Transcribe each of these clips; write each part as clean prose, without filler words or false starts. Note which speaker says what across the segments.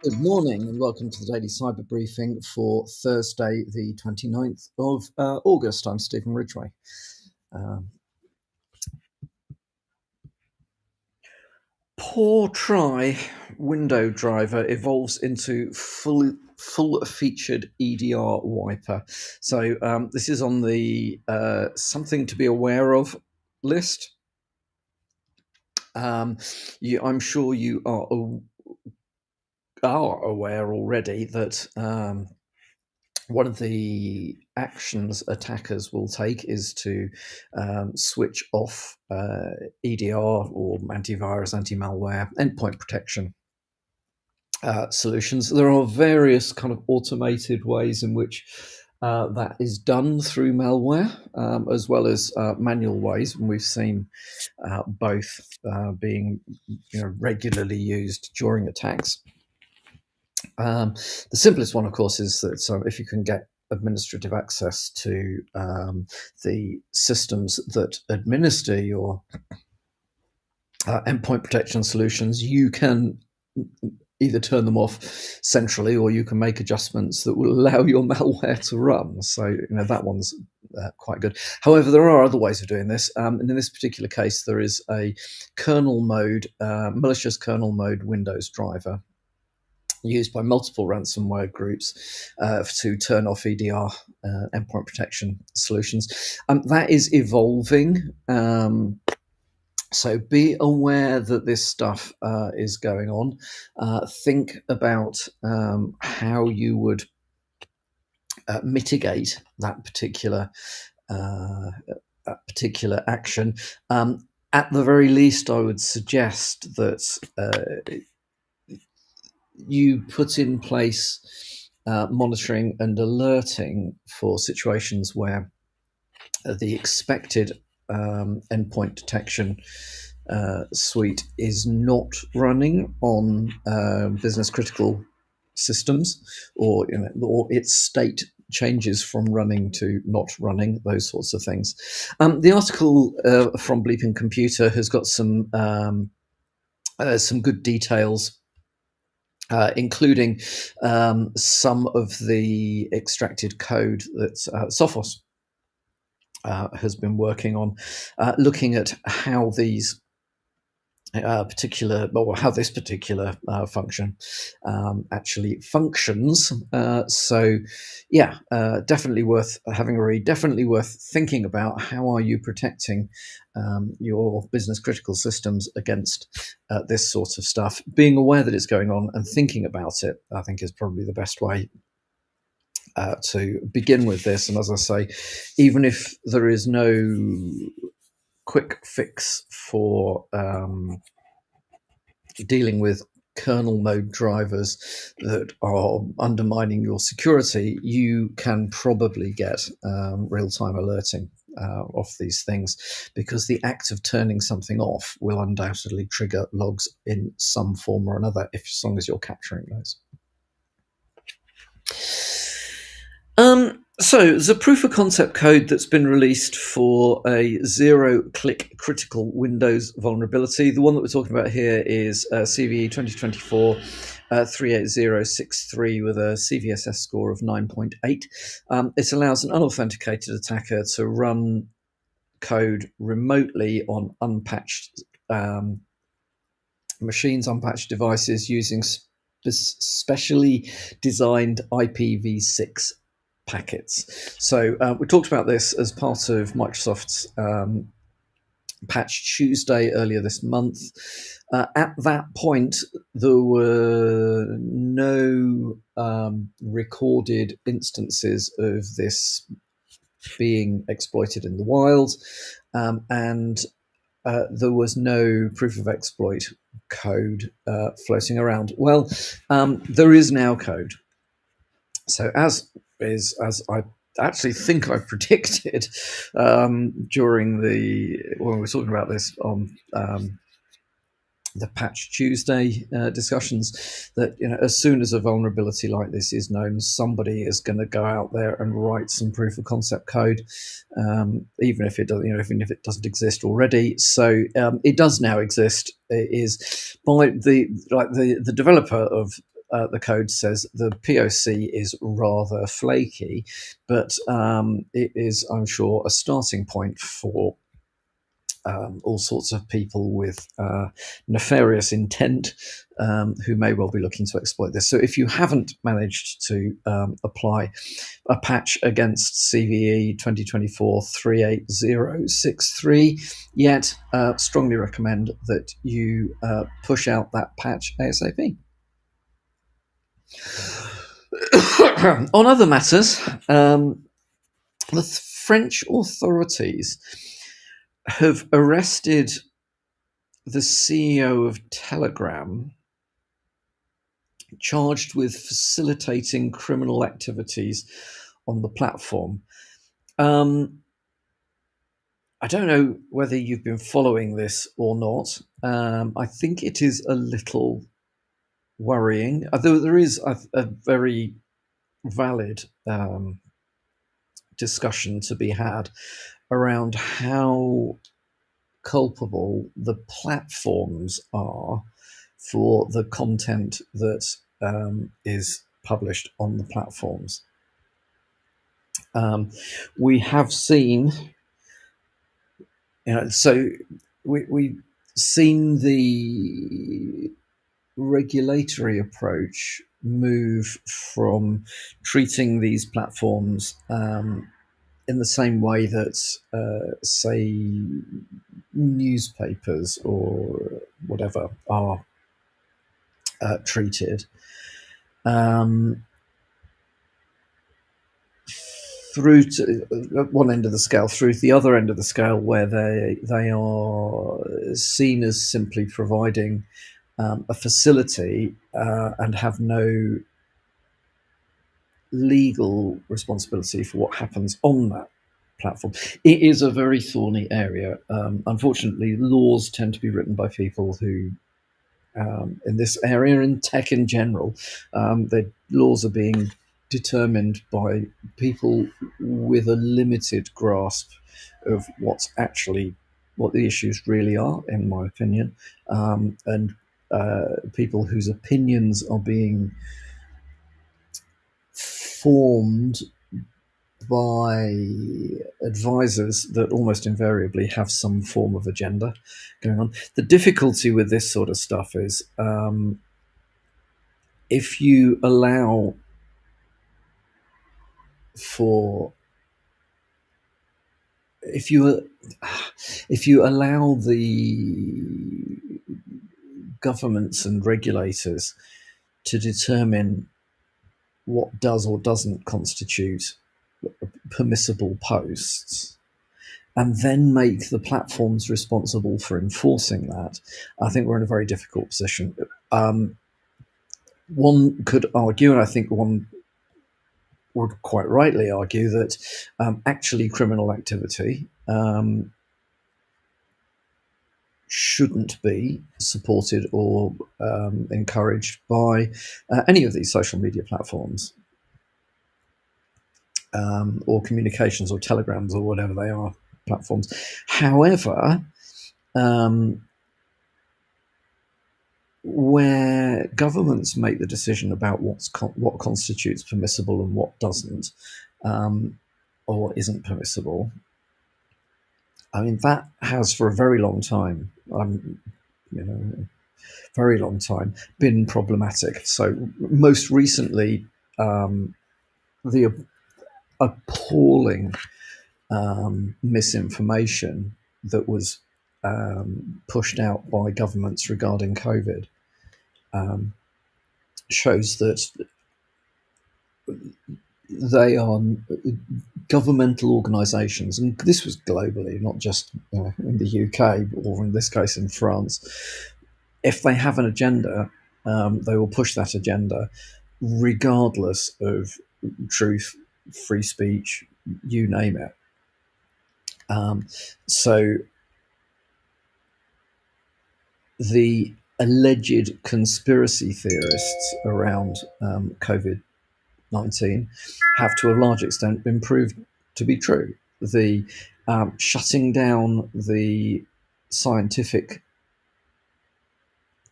Speaker 1: Good morning and welcome to the daily cyber briefing for Thursday, the 29th of August. I'm Stephen Ridgway. Poor try window driver evolves into full-featured EDR wiper. So this is on the something to be aware of list. I'm sure you are aware already that one of the actions attackers will take is to switch off EDR or antivirus, anti-malware, endpoint protection solutions. There are various kind of automated ways in which that is done through malware, as well as manual ways, and we've seen both being regularly used during attacks. The simplest one, of course, is that if you can get administrative access to the systems that administer your endpoint protection solutions, you can either turn them off centrally or you can make adjustments that will allow your malware to run. So, that one's quite good. However, there are other ways of doing this. And in this particular case, there is a kernel mode, malicious kernel mode Windows driver used by multiple ransomware groups to turn off EDR endpoint protection solutions. That is evolving. So be aware that this stuff is going on. Think about how you would mitigate that particular action. At the very least, I would suggest that you put in place monitoring and alerting for situations where the expected endpoint detection suite is not running on business critical systems, or its state changes from running to not running, those sorts of things. The article from Bleeping Computer has got some good details, including some of the extracted code that Sophos has been working on, looking at how these how this particular function actually functions. Definitely worth having a read. Definitely worth thinking about how are you protecting your business critical systems against this sort of stuff. Being aware that it's going on and thinking about it, I think, is probably the best way to begin with this. And as I say, even if there is no quick fix for dealing with kernel mode drivers that are undermining your security, you can probably get real-time alerting off these things, because the act of turning something off will undoubtedly trigger logs in some form or another, as long as you're capturing those. So there's a proof of concept code that's been released for a zero-click critical Windows vulnerability. The one that we're talking about here is CVE 2024 38063 with a CVSS score of 9.8. It allows an unauthenticated attacker to run code remotely on unpatched machines, unpatched devices, using specially designed IPv6 packets. So we talked about this as part of Microsoft's Patch Tuesday earlier this month. At that point, there were no recorded instances of this being exploited in the wild, and there was no proof of exploit code floating around. Well, there is now code. So as I actually think I predicted during when we were talking about this on the Patch Tuesday discussions, that as soon as a vulnerability like this is known, somebody is going to go out there and write some proof of concept code, even if it doesn't, even if it doesn't exist already. So it does now exist. It is by the developer of the code says the POC is rather flaky, but it is, I'm sure, a starting point for all sorts of people with nefarious intent who may well be looking to exploit this. So if you haven't managed to apply a patch against CVE 2024-38063 yet, strongly recommend that you push out that patch ASAP. On other matters, the French authorities have arrested the CEO of Telegram, charged with facilitating criminal activities on the platform. I don't know whether you've been following this or not. I think it is a little worrying. There is a very valid discussion to be had around how culpable the platforms are for the content that is published on the platforms. We have seen, so we've seen the regulatory approach move from treating these platforms in the same way that, say, newspapers or whatever are treated, through to one end of the scale, through to the other end of the scale, where they are seen as simply providing a facility and have no legal responsibility for what happens on that platform. It is a very thorny area. Unfortunately, laws tend to be written by people who, in this area, in tech in general, the laws are being determined by people with a limited grasp of what the issues really are, in my opinion, and people whose opinions are being formed by advisors that almost invariably have some form of agenda going on. The difficulty with this sort of stuff is if you allow the governments and regulators to determine what does or doesn't constitute permissible posts, and then make the platforms responsible for enforcing that, I think we're in a very difficult position. One could argue, and I think one would quite rightly argue, that actually criminal activity shouldn't be supported or encouraged by any of these social media platforms, or communications or telegrams or whatever they are platforms. However, where governments make the decision about what constitutes permissible and what doesn't, or isn't permissible, I mean, that has for a very long time, very long time, been problematic. So most recently, the appalling misinformation that was pushed out by governments regarding COVID shows that they are governmental organisations, and this was globally, not just in the UK, or in this case in France. If they have an agenda, they will push that agenda regardless of truth, free speech, you name it. So the alleged conspiracy theorists around COVID-19 have to a large extent been proved to be true. The shutting down the scientific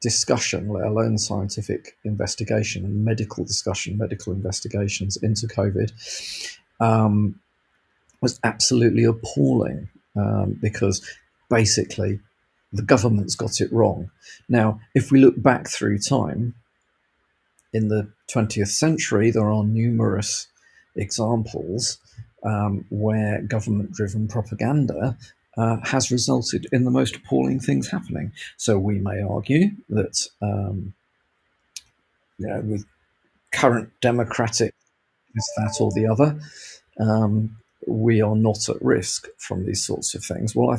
Speaker 1: discussion, let alone scientific investigation and medical discussion, medical investigations into COVID, was absolutely appalling, because basically the government's got it wrong. Now, if we look back through time, in the 20th century, there are numerous examples where government driven propaganda has resulted in the most appalling things happening. So we may argue that, with current democratic is that or the other, we are not at risk from these sorts of things. Well, I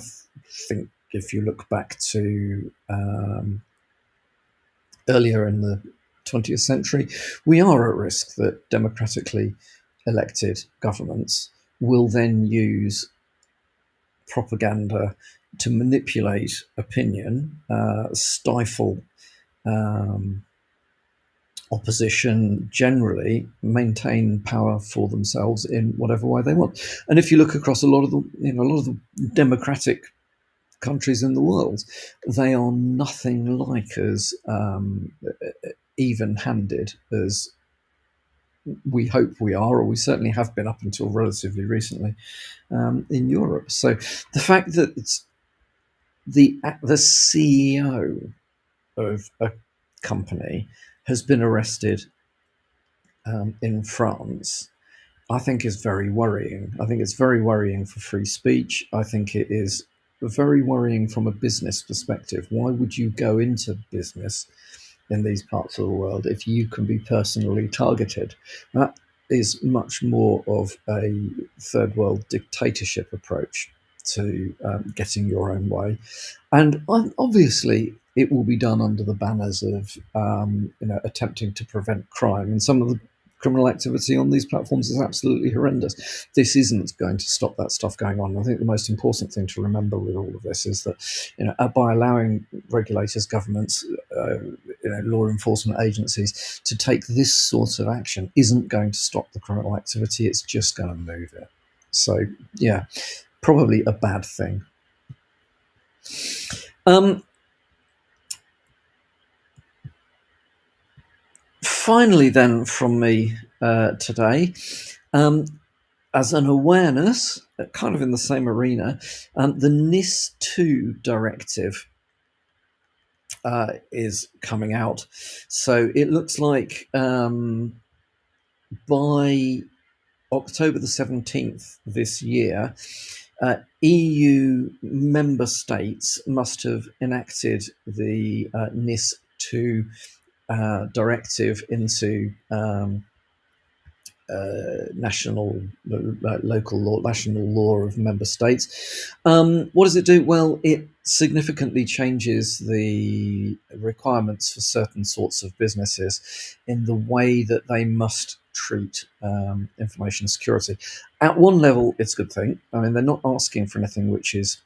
Speaker 1: think if you look back to earlier in the 20th century, we are at risk that democratically elected governments will then use propaganda to manipulate opinion, stifle opposition, generally maintain power for themselves in whatever way they want. And if you look across a lot of the democratic countries in the world, they are nothing like as even-handed as we hope we are, or we certainly have been up until relatively recently in Europe. So the fact that it's the CEO of a company has been arrested in France, I think is very worrying. I think it's very worrying for free speech. I think it is very worrying from a business perspective. Why would you go into business in these parts of the world if you can be personally targeted? That is much more of a third world dictatorship approach to getting your own way. And obviously, it will be done under the banners of attempting to prevent crime. And some of the criminal activity on these platforms is absolutely horrendous. This isn't going to stop that stuff going on. I think the most important thing to remember with all of this is that by allowing regulators, governments, law enforcement agencies to take this sort of action isn't going to stop the criminal activity. It's just going to move it. So, yeah, probably a bad thing. Finally, then, from me today, as an awareness, kind of in the same arena, the NIS2 directive is coming out. So it looks like by October the 17th this year, EU member states must have enacted the NIS2 directive into local law, national law of member states. What does it do? Well, it significantly changes the requirements for certain sorts of businesses in the way that they must treat information security. At one level, it's a good thing. I mean, they're not asking for anything which is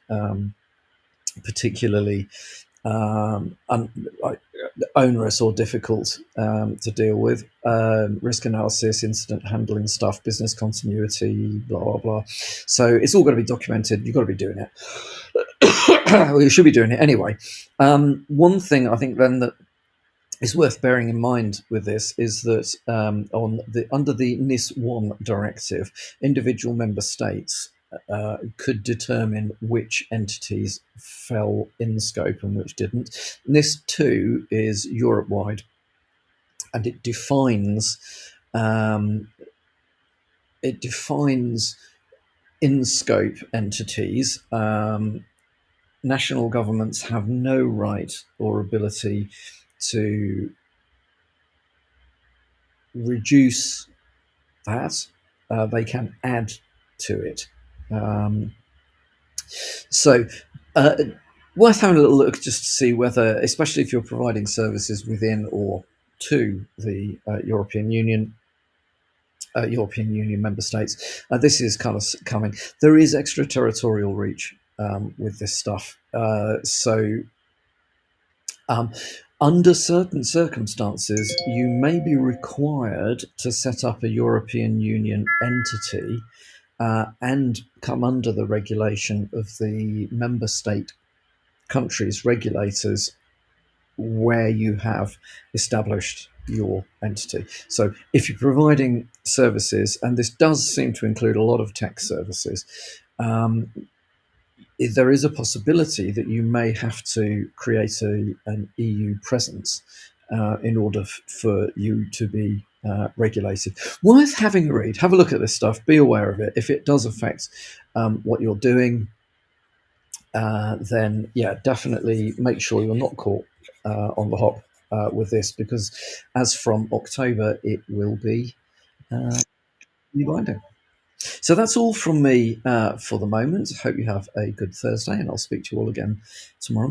Speaker 1: particularly onerous or difficult to deal with. Risk analysis, incident handling stuff, business continuity, blah, blah, blah. So it's all got to be documented. You've got to be doing it. Well, you should be doing it anyway. One thing I think then that is worth bearing in mind with this is that under the NIS1 directive, individual member states could determine which entities fell in scope and which didn't. NIS2 is Europe-wide, and it defines in scope entities. National governments have no right or ability to reduce that. They can add to it. So worth having a little look just to see whether, especially if you're providing services within or to the European Union member states, this is kind of coming. There is extraterritorial reach with this stuff. Under certain circumstances, you may be required to set up a European Union entity and come under the regulation of the member state countries' regulators where you have established your entity. So if you're providing services, and this does seem to include a lot of tech services, um, there is a possibility that you may have to create an EU presence in order for you to be regulated. Worth having a read. Have a look at this stuff. Be aware of it. If it does affect what you're doing, then yeah, definitely make sure you're not caught on the hop with this, because as from October, it will be binding. So that's all from me for the moment. Hope you have a good Thursday, and I'll speak to you all again tomorrow.